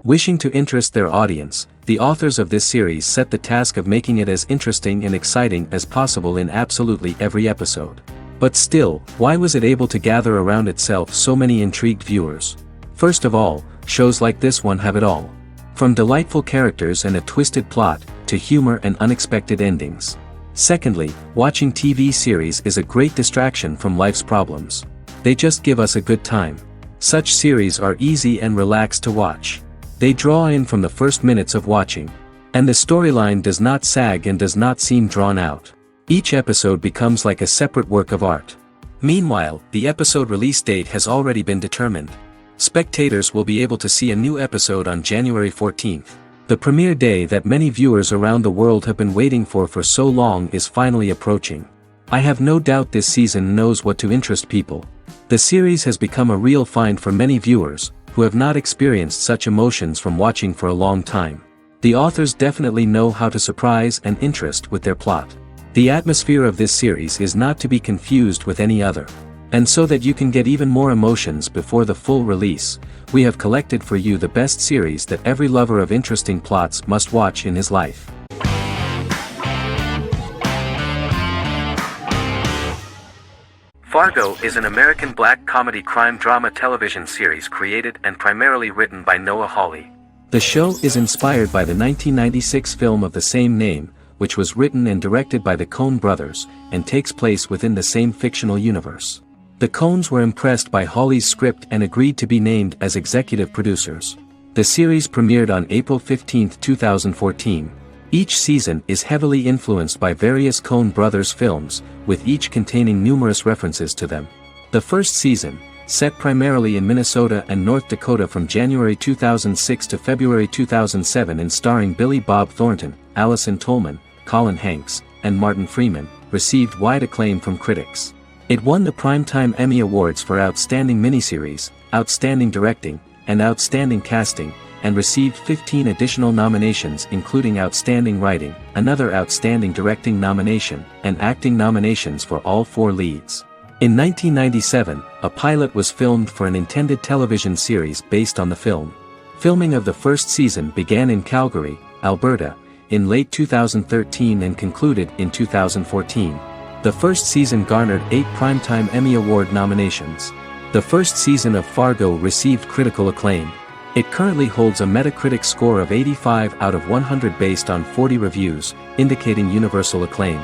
Wishing to interest their audience, the authors of this series set the task of making it as interesting and exciting as possible in absolutely every episode. But still, why was it able to gather around itself so many intrigued viewers? First of all, shows like this one have it all. From delightful characters and a twisted plot, to humor and unexpected endings. Secondly, watching TV series is a great distraction from life's problems. They just give us a good time. Such series are easy and relaxed to watch. They draw in from the first minutes of watching. And the storyline does not sag and does not seem drawn out. Each episode becomes like a separate work of art. Meanwhile, the episode release date has already been determined. Spectators will be able to see a new episode on January 14th. The premiere day that many viewers around the world have been waiting for so long is finally approaching. I have no doubt this season knows what to interest people. The series has become a real find for many viewers, who have not experienced such emotions from watching for a long time. The authors definitely know how to surprise and interest with their plot. The atmosphere of this series is not to be confused with any other. And so that you can get even more emotions before the full release, we have collected for you the best series that every lover of interesting plots must watch in his life. Fargo is an American black comedy crime drama television series created and primarily written by Noah Hawley. The show is inspired by the 1996 film of the same name, which was written and directed by the Coen brothers, and takes place within the same fictional universe. The Coens were impressed by Hawley's script and agreed to be named as executive producers. The series premiered on April 15, 2014. Each season is heavily influenced by various Coen brothers films, with each containing numerous references to them. The first season, set primarily in Minnesota and North Dakota from January 2006 to February 2007 and starring Billy Bob Thornton, Allison Tolman, Colin Hanks, and Martin Freeman, received wide acclaim from critics. It won the Primetime Emmy Awards for Outstanding Miniseries, Outstanding Directing, and Outstanding Casting, and received 15 additional nominations including Outstanding Writing, another Outstanding Directing nomination, and acting nominations for all 4 leads. In 1997, a pilot was filmed for an intended television series based on the film. Filming of the first season began in Calgary, Alberta, in late 2013 and concluded in 2014. The first season garnered 8 Primetime Emmy Award nominations. The first season of Fargo received critical acclaim. It currently holds a Metacritic score of 85 out of 100 based on 40 reviews, indicating universal acclaim.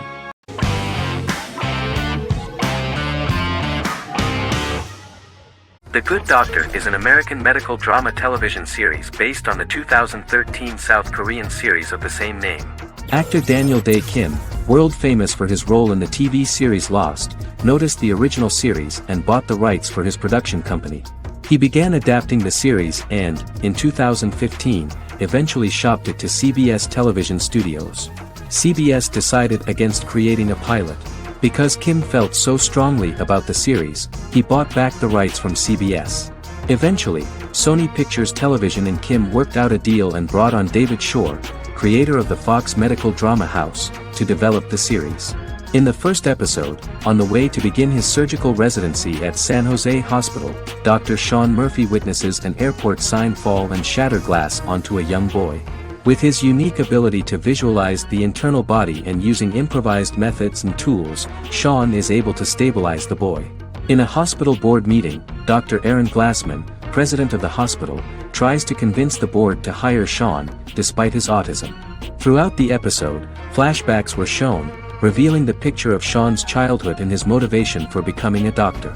The Good Doctor is an American medical drama television series based on the 2013 South Korean series of the same name. Actor Daniel Dae Kim, world famous for his role in the TV series Lost, noticed the original series and bought the rights for his production company. He began adapting the series and, in 2015, eventually shopped it to CBS Television Studios. CBS decided against creating a pilot. Because Kim felt so strongly about the series, he bought back the rights from CBS. Eventually, Sony Pictures Television and Kim worked out a deal and brought on David Shore, creator of the Fox Medical Drama House, to develop the series. In the first episode, on the way to begin his surgical residency at San Jose Hospital, Dr. Sean Murphy witnesses an airport sign fall and shatter glass onto a young boy. With his unique ability to visualize the internal body and using improvised methods and tools, Sean is able to stabilize the boy. In a hospital board meeting, Dr. Aaron Glassman, president of the hospital, tries to convince the board to hire Sean, despite his autism. Throughout the episode, flashbacks were shown, revealing the picture of Sean's childhood and his motivation for becoming a doctor.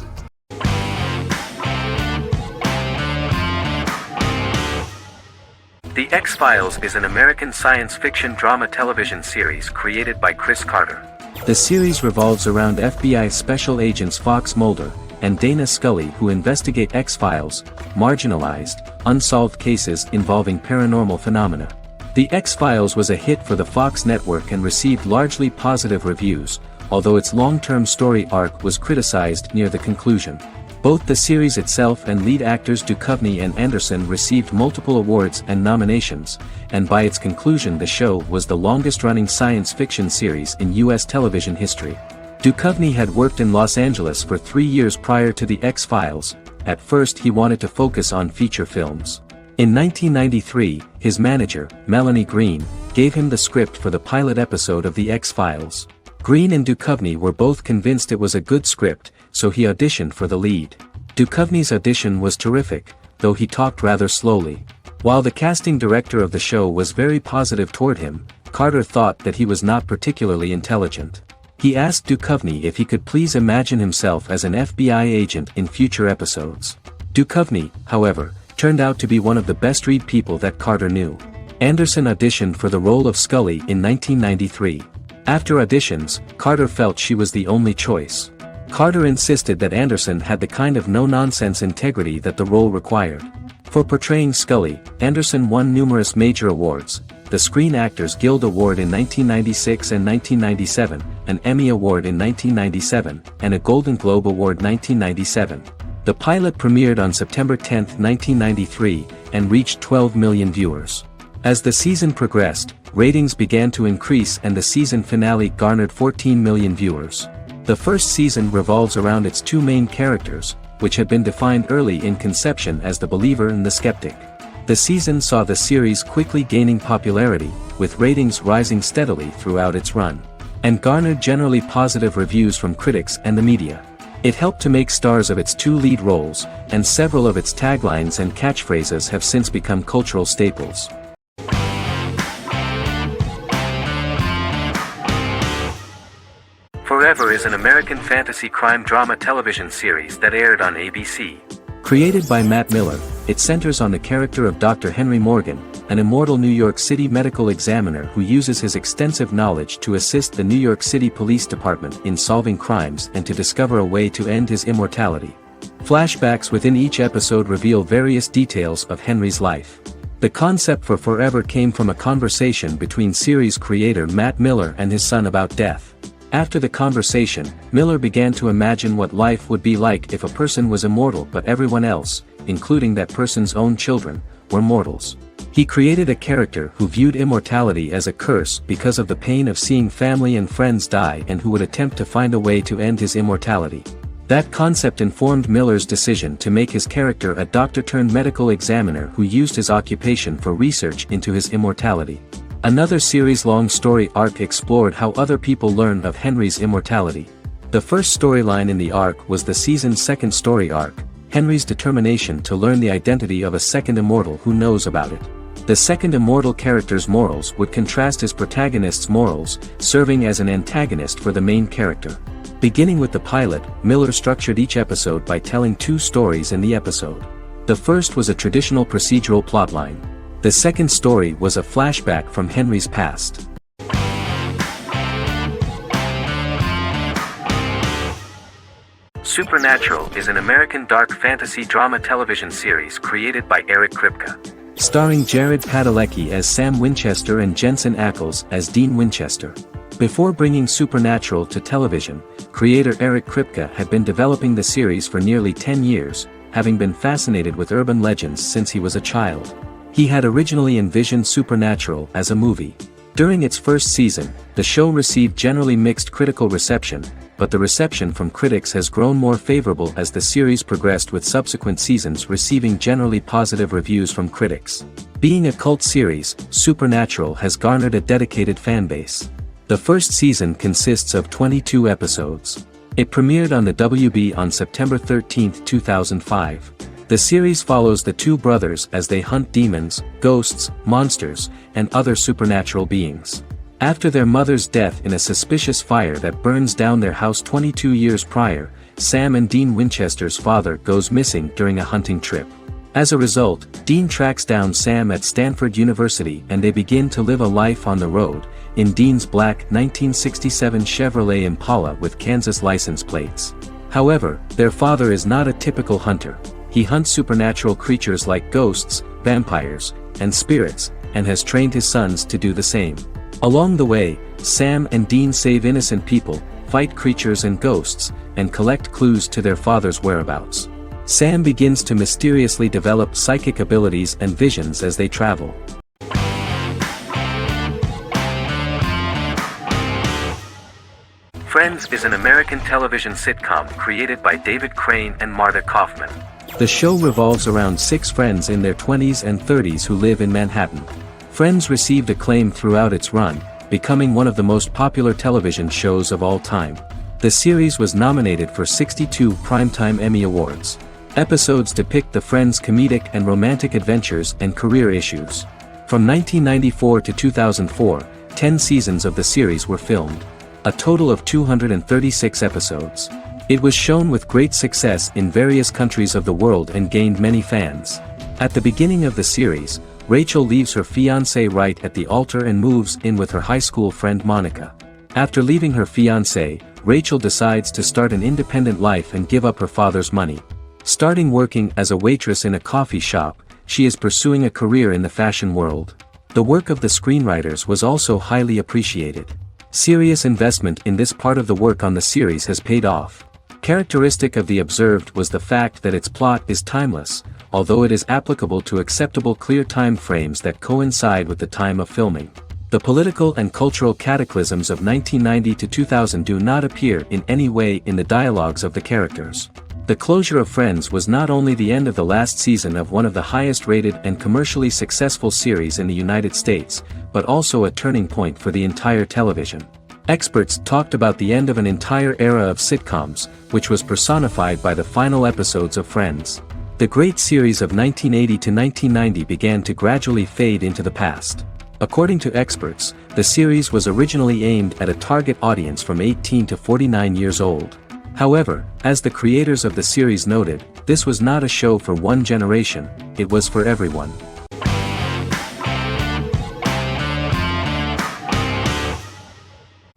The X-Files is an American science fiction drama television series created by Chris Carter. The series revolves around FBI special agents Fox Mulder and Dana Scully who investigate X-Files, marginalized, unsolved cases involving paranormal phenomena. The X-Files was a hit for the Fox network and received largely positive reviews, although its long-term story arc was criticized near the conclusion. Both the series itself and lead actors Duchovny and Anderson received multiple awards and nominations, and by its conclusion the show was the longest-running science fiction series in U.S. television history. Duchovny had worked in Los Angeles for 3 years prior to The X-Files. At first he wanted to focus on feature films. In 1993, his manager, Melanie Green, gave him the script for the pilot episode of The X-Files. Green and Duchovny were both convinced it was a good script, so he auditioned for the lead. Duchovny's audition was terrific, though he talked rather slowly. While the casting director of the show was very positive toward him, Carter thought that he was not particularly intelligent. He asked Duchovny if he could please imagine himself as an FBI agent in future episodes. Duchovny, however, turned out to be one of the best-read people that Carter knew. Anderson auditioned for the role of Scully in 1993. After auditions, Carter felt she was the only choice. Carter insisted that Anderson had the kind of no-nonsense integrity that the role required. For portraying Scully, Anderson won numerous major awards, the Screen Actors Guild Award in 1996 and 1997, an Emmy Award in 1997, and a Golden Globe Award 1997. The pilot premiered on September 10, 1993, and reached 12 million viewers. As the season progressed, ratings began to increase and the season finale garnered 14 million viewers. The first season revolves around its two main characters, which had been defined early in conception as the believer and the skeptic. The season saw the series quickly gaining popularity, with ratings rising steadily throughout its run, and garnered generally positive reviews from critics and the media. It helped to make stars of its two lead roles, and several of its taglines and catchphrases have since become cultural staples. Forever is an American fantasy crime drama television series that aired on ABC. Created by Matt Miller, it centers on the character of Dr. Henry Morgan, an immortal New York City medical examiner who uses his extensive knowledge to assist the New York City Police Department in solving crimes and to discover a way to end his immortality. Flashbacks within each episode reveal various details of Henry's life. The concept for Forever came from a conversation between series creator Matt Miller and his son about death. After the conversation, Miller began to imagine what life would be like if a person was immortal but everyone else, including that person's own children, were mortals. He created a character who viewed immortality as a curse because of the pain of seeing family and friends die and who would attempt to find a way to end his immortality. That concept informed Miller's decision to make his character a doctor-turned-medical examiner who used his occupation for research into his immortality. Another series-long story arc explored how other people learned of Henry's immortality. The first storyline in the arc was the season's second story arc, Henry's determination to learn the identity of a second immortal who knows about it. The second immortal character's morals would contrast his protagonist's morals, serving as an antagonist for the main character. Beginning with the pilot, Miller structured each episode by telling two stories in the episode. The first was a traditional procedural plotline. The second story was a flashback from Henry's past. Supernatural is an American dark fantasy drama television series created by Eric Kripke. Starring Jared Padalecki as Sam Winchester and Jensen Ackles as Dean Winchester. Before bringing Supernatural to television, creator Eric Kripke had been developing the series for nearly 10 years, having been fascinated with urban legends since he was a child. He had originally envisioned Supernatural as a movie. During its first season, the show received generally mixed critical reception, but the reception from critics has grown more favorable as the series progressed, with subsequent seasons receiving generally positive reviews from critics. Being a cult series, Supernatural has garnered a dedicated fanbase. The first season consists of 22 episodes. It premiered on the WB on September 13, 2005. The series follows the two brothers as they hunt demons, ghosts, monsters, and other supernatural beings. After their mother's death in a suspicious fire that burns down their house 22 years prior, Sam and Dean Winchester's father goes missing during a hunting trip. As a result, Dean tracks down Sam at Stanford University and they begin to live a life on the road, in Dean's black 1967 Chevrolet Impala with Kansas license plates. However, their father is not a typical hunter. He hunts supernatural creatures like ghosts, vampires, and spirits, and has trained his sons to do the same. Along the way, Sam and Dean save innocent people, fight creatures and ghosts, and collect clues to their father's whereabouts. Sam begins to mysteriously develop psychic abilities and visions as they travel. Friends is an American television sitcom created by David Crane and Marta Kaufman. The show revolves around 6 friends in their 20s and 30s who live in Manhattan. Friends received acclaim throughout its run, becoming one of the most popular television shows of all time. The series was nominated for 62 Primetime Emmy Awards. Episodes depict the Friends' comedic and romantic adventures and career issues. From 1994 to 2004, 10 seasons of the series were filmed. A total of 236 episodes. It was shown with great success in various countries of the world and gained many fans. At the beginning of the series, Rachel leaves her fiancé right at the altar and moves in with her high school friend Monica. After leaving her fiancé, Rachel decides to start an independent life and give up her father's money. Starting working as a waitress in a coffee shop, she is pursuing a career in the fashion world. The work of the screenwriters was also highly appreciated. Serious investment in this part of the work on the series has paid off. Characteristic of The Observed was the fact that its plot is timeless, although it is applicable to acceptable clear time frames that coincide with the time of filming. The political and cultural cataclysms of 1990 to 2000 do not appear in any way in the dialogues of the characters. The closure of Friends was not only the end of the last season of one of the highest-rated and commercially successful series in the United States, but also a turning point for the entire television. Experts talked about the end of an entire era of sitcoms, which was personified by the final episodes of Friends. The great series of 1980 to 1990 began to gradually fade into the past. According to experts, the series was originally aimed at a target audience from 18 to 49 years old. However, as the creators of the series noted, this was not a show for one generation, it was for everyone.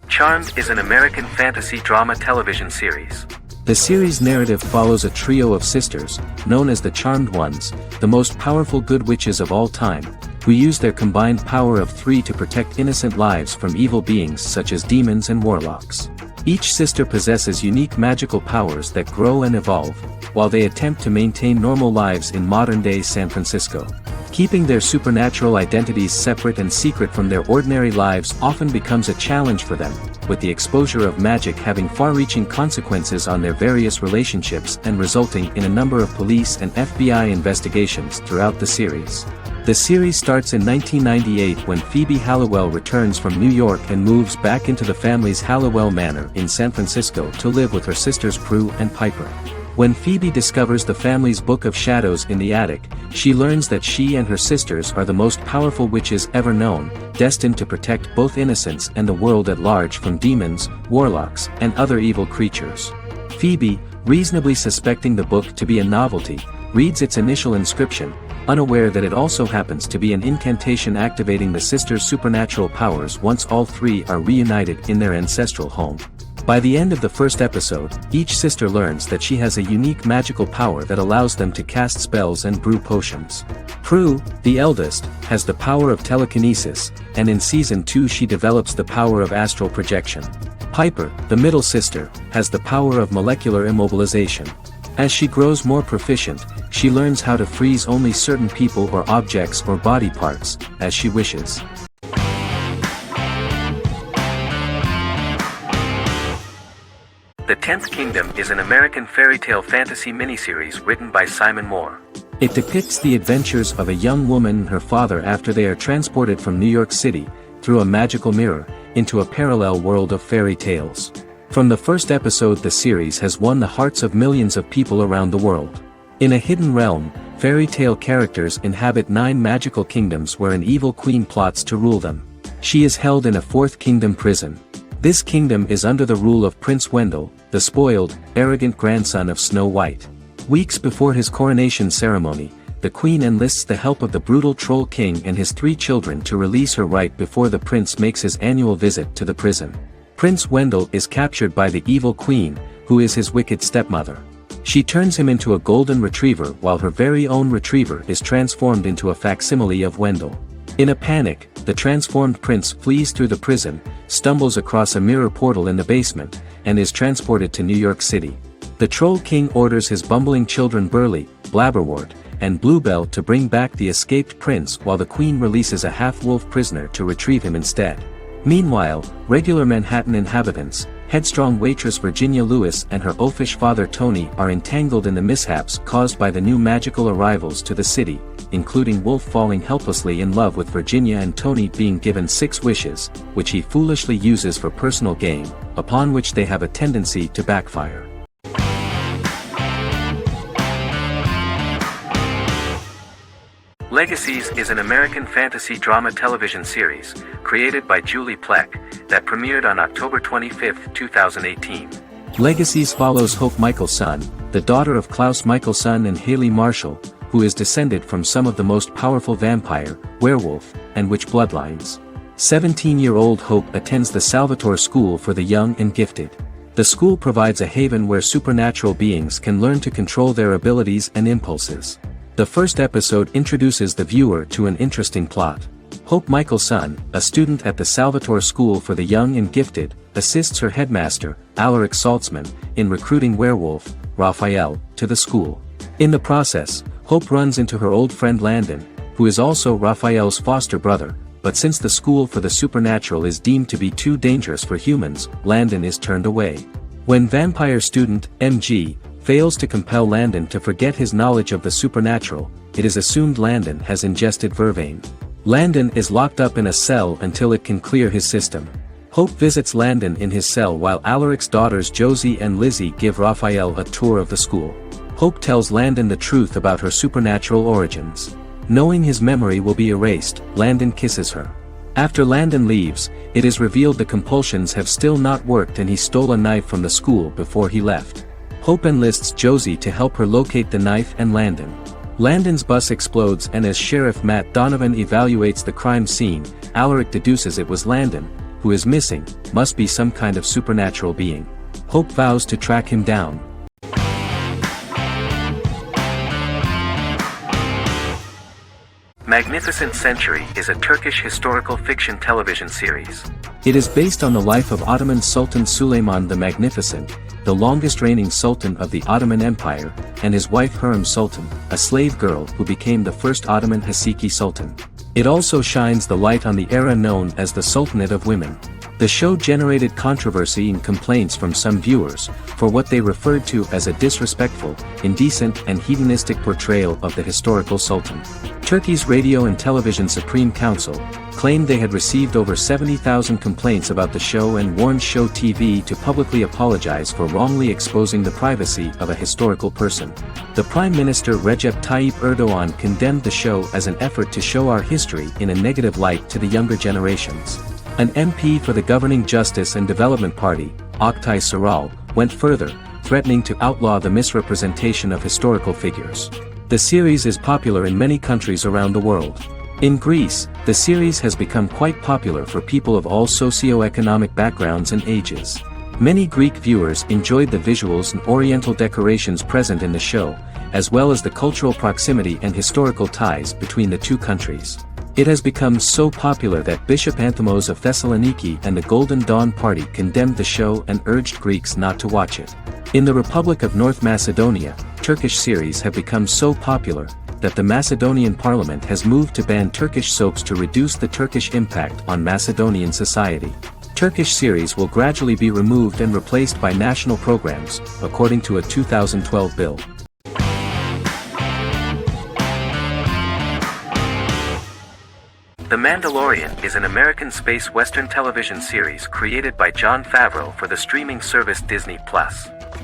Charmed is an American fantasy drama television series. The series' narrative follows a trio of sisters, known as the Charmed Ones, the most powerful good witches of all time, who use their combined power of 3 to protect innocent lives from evil beings such as demons and warlocks. Each sister possesses unique magical powers that grow and evolve, while they attempt to maintain normal lives in modern-day San Francisco. Keeping their supernatural identities separate and secret from their ordinary lives often becomes a challenge for them, with the exposure of magic having far-reaching consequences on their various relationships and resulting in a number of police and FBI investigations throughout the series. The series starts in 1998 when Phoebe Halliwell returns from New York and moves back into the family's Halliwell Manor in San Francisco to live with her sisters Prue and Piper. When Phoebe discovers the family's Book of Shadows in the attic, she learns that she and her sisters are the most powerful witches ever known, destined to protect both innocents and the world at large from demons, warlocks, and other evil creatures. Phoebe, reasonably suspecting the book to be a novelty, reads its initial inscription, unaware that it also happens to be an incantation activating the sisters' supernatural powers once all 3 are reunited in their ancestral home. By the end of the first episode, each sister learns that she has a unique magical power that allows them to cast spells and brew potions. Prue, the eldest, has the power of telekinesis, and in Season 2 she develops the power of astral projection. Piper, the middle sister, has the power of molecular immobilization. As she grows more proficient, she learns how to freeze only certain people or objects or body parts, as she wishes. The 10th Kingdom is an American fairy tale fantasy miniseries written by Simon Moore. It depicts the adventures of a young woman and her father after they are transported from New York City, through a magical mirror, into a parallel world of fairy tales. From the first episode, the series has won the hearts of millions of people around the world. In a hidden realm, fairy tale characters inhabit 9 magical kingdoms where an evil queen plots to rule them. She is held in a 4th kingdom prison. This kingdom is under the rule of Prince Wendell, the spoiled, arrogant grandson of Snow White. Weeks before his coronation ceremony, the queen enlists the help of the brutal Troll King and his 3 children to release her right before the prince makes his annual visit to the prison. Prince Wendell is captured by the evil queen, who is his wicked stepmother. She turns him into a golden retriever while her very own retriever is transformed into a facsimile of Wendell. In a panic, the transformed prince flees through the prison, stumbles across a mirror portal in the basement, and is transported to New York City. The Troll King orders his bumbling children Burley, Blabberwort, and Bluebell to bring back the escaped prince while the queen releases a half-wolf prisoner to retrieve him instead. Meanwhile, regular Manhattan inhabitants, headstrong waitress Virginia Lewis and her oafish father Tony are entangled in the mishaps caused by the new magical arrivals to the city, including Wolf falling helplessly in love with Virginia and Tony being given 6 wishes, which he foolishly uses for personal gain, upon which they have a tendency to backfire. Legacies is an American fantasy drama television series, created by Julie Plec, that premiered on October 25, 2018. Legacies follows Hope Michelson, the daughter of Klaus Michelson and Haley Marshall, who is descended from some of the most powerful vampire, werewolf, and witch bloodlines. 17-year-old Hope attends the Salvatore School for the Young and Gifted. The school provides a haven where supernatural beings can learn to control their abilities and impulses. The first episode introduces the viewer to an interesting plot. Hope Michelson, a student at the Salvatore School for the Young and Gifted, assists her headmaster, Alaric Saltzman, in recruiting werewolf, Raphael, to the school. In the process, Hope runs into her old friend Landon, who is also Raphael's foster brother, but since the school for the supernatural is deemed to be too dangerous for humans, Landon is turned away. When vampire student, MG, fails to compel Landon to forget his knowledge of the supernatural, it is assumed Landon has ingested vervain. Landon is locked up in a cell until it can clear his system. Hope visits Landon in his cell while Alaric's daughters Josie and Lizzie give Raphael a tour of the school. Hope tells Landon the truth about her supernatural origins. Knowing his memory will be erased, Landon kisses her. After Landon leaves, it is revealed the compulsions have still not worked and he stole a knife from the school before he left. Hope enlists Josie to help her locate the knife and Landon. Landon's bus explodes and as Sheriff Matt Donovan evaluates the crime scene, Alaric deduces it was Landon, who is missing, must be some kind of supernatural being. Hope vows to track him down. Magnificent Century is a Turkish historical fiction television series. It is based on the life of Ottoman Sultan Süleyman the Magnificent, the longest reigning sultan of the Ottoman Empire, and his wife Hürrem Sultan, a slave girl who became the first Ottoman Haseki Sultan. It also shines the light on the era known as the Sultanate of Women. The show generated controversy and complaints from some viewers, for what they referred to as a disrespectful, indecent and hedonistic portrayal of the historical sultan. Turkey's Radio and Television Supreme Council claimed they had received over 70,000 complaints about the show and warned Show TV to publicly apologize for wrongly exposing the privacy of a historical person. The Prime Minister Recep Tayyip Erdogan condemned the show as an effort to show our history in a negative light to the younger generations. An MP for the governing Justice and Development Party, Oktay Saral, went further, threatening to outlaw the misrepresentation of historical figures. The series is popular in many countries around the world. In Greece, the series has become quite popular for people of all socio-economic backgrounds and ages. Many Greek viewers enjoyed the visuals and oriental decorations present in the show, as well as the cultural proximity and historical ties between the two countries. It has become so popular that Bishop Anthemos of Thessaloniki and the Golden Dawn Party condemned the show and urged Greeks not to watch it. In the Republic of North Macedonia, Turkish series have become so popular that the Macedonian parliament has moved to ban Turkish soaps to reduce the Turkish impact on Macedonian society. Turkish series will gradually be removed and replaced by national programs, according to a 2012 bill. The Mandalorian is an American space western television series created by Jon Favreau for the streaming service Disney+.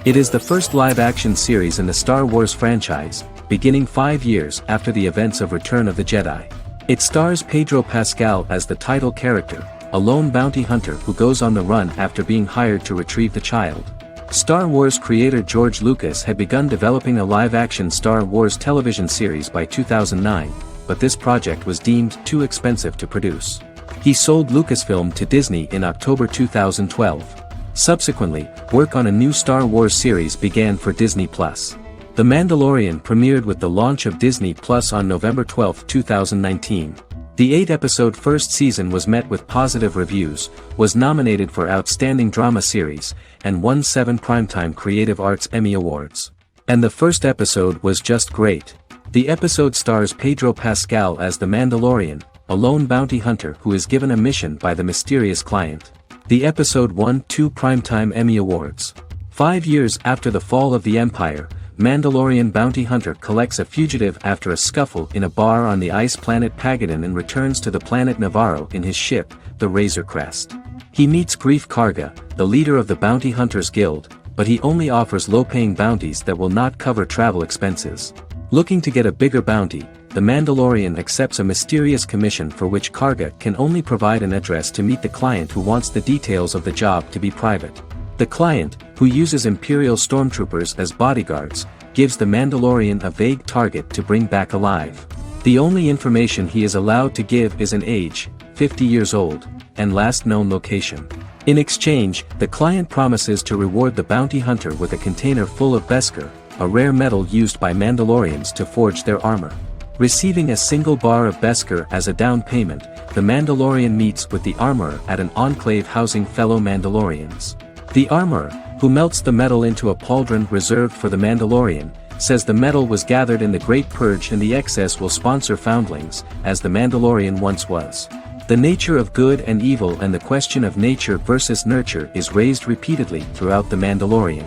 It is the first live-action series in the Star Wars franchise, beginning 5 years after the events of Return of the Jedi. It stars Pedro Pascal as the title character, a lone bounty hunter who goes on the run after being hired to retrieve the child. Star Wars creator George Lucas had begun developing a live-action Star Wars television series by 2009, but this project was deemed too expensive to produce. He sold Lucasfilm to Disney in October 2012. Subsequently, work on a new Star Wars series began for Disney+. The Mandalorian premiered with the launch of Disney+ on November 12, 2019. The 8-episode first season was met with positive reviews, was nominated for Outstanding Drama Series, and won 7 Primetime Creative Arts Emmy Awards. And the first episode was just great. The episode stars Pedro Pascal as the Mandalorian, a lone bounty hunter who is given a mission by the mysterious client. The episode won 2 Primetime Emmy Awards. 5 years after the fall of the Empire, Mandalorian bounty hunter collects a fugitive after a scuffle in a bar on the ice planet Pagadan and returns to the planet Navarro in his ship, the Razor Crest. He meets Grief Karga, the leader of the Bounty Hunters Guild, but he only offers low-paying bounties that will not cover travel expenses. Looking to get a bigger bounty, the Mandalorian accepts a mysterious commission for which Karga can only provide an address to meet the client who wants the details of the job to be private. The client, who uses Imperial stormtroopers as bodyguards, gives the Mandalorian a vague target to bring back alive. The only information he is allowed to give is an age, 50 years old, and last known location. In exchange, the client promises to reward the bounty hunter with a container full of Beskar, a rare metal used by Mandalorians to forge their armor. Receiving a single bar of Beskar as a down payment, the Mandalorian meets with the armorer at an enclave housing fellow Mandalorians. The armorer, who melts the metal into a pauldron reserved for the Mandalorian, says the metal was gathered in the Great Purge and the excess will sponsor foundlings, as the Mandalorian once was. The nature of good and evil and the question of nature versus nurture is raised repeatedly throughout The Mandalorian.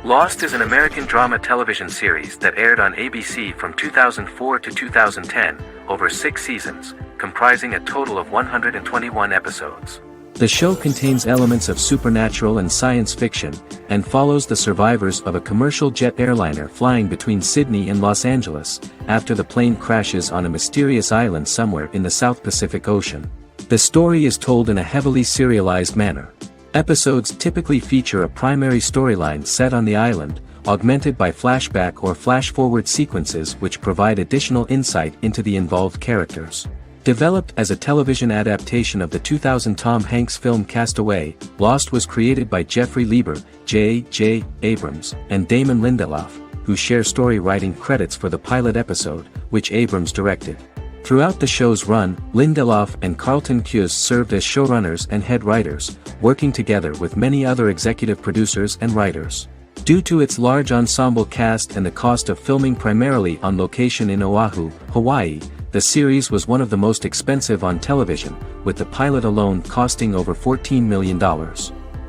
Lost is an American drama television series that aired on ABC from 2004 to 2010, over 6 seasons, comprising a total of 121 episodes. The show contains elements of supernatural and science fiction, and follows the survivors of a commercial jet airliner flying between Sydney and Los Angeles, after the plane crashes on a mysterious island somewhere in the South Pacific Ocean. The story is told in a heavily serialized manner. Episodes typically feature a primary storyline set on the island, augmented by flashback or flash-forward sequences which provide additional insight into the involved characters. Developed as a television adaptation of the 2000 Tom Hanks film Castaway, Lost was created by Jeffrey Lieber, J.J. Abrams, and Damon Lindelof, who share story writing credits for the pilot episode, which Abrams directed. Throughout the show's run, Lindelof and Carlton Cuse served as showrunners and head writers, working together with many other executive producers and writers. Due to its large ensemble cast and the cost of filming primarily on location in Oahu, Hawaii, the series was one of the most expensive on television, with the pilot alone costing over $14 million.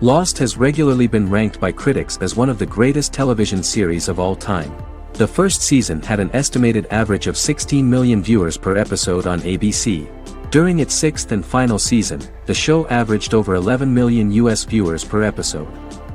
Lost has regularly been ranked by critics as one of the greatest television series of all time. The first season had an estimated average of 16 million viewers per episode on ABC. During its 6th and final season, the show averaged over 11 million US viewers per episode.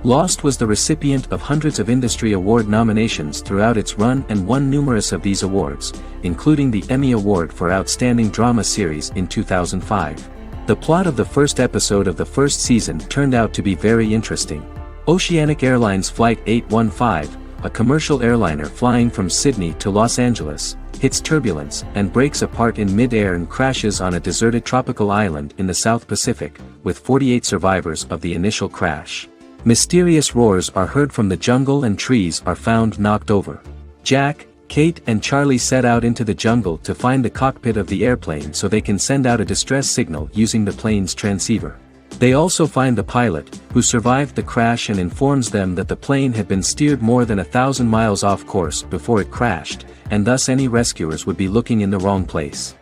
Lost was the recipient of hundreds of industry award nominations throughout its run and won numerous of these awards, including the Emmy Award for Outstanding Drama Series in 2005. The plot of the first episode of the first season turned out to be very interesting. Oceanic Airlines Flight 815, a commercial airliner flying from Sydney to Los Angeles, hits turbulence and breaks apart in mid-air and crashes on a deserted tropical island in the South Pacific, with 48 survivors of the initial crash. Mysterious roars are heard from the jungle and trees are found knocked over. Jack, Kate and Charlie set out into the jungle to find the cockpit of the airplane so they can send out a distress signal using the plane's transceiver. They also find the pilot, who survived the crash and informs them that the plane had been steered more than 1,000 miles off course before it crashed, and thus any rescuers would be looking in the wrong place.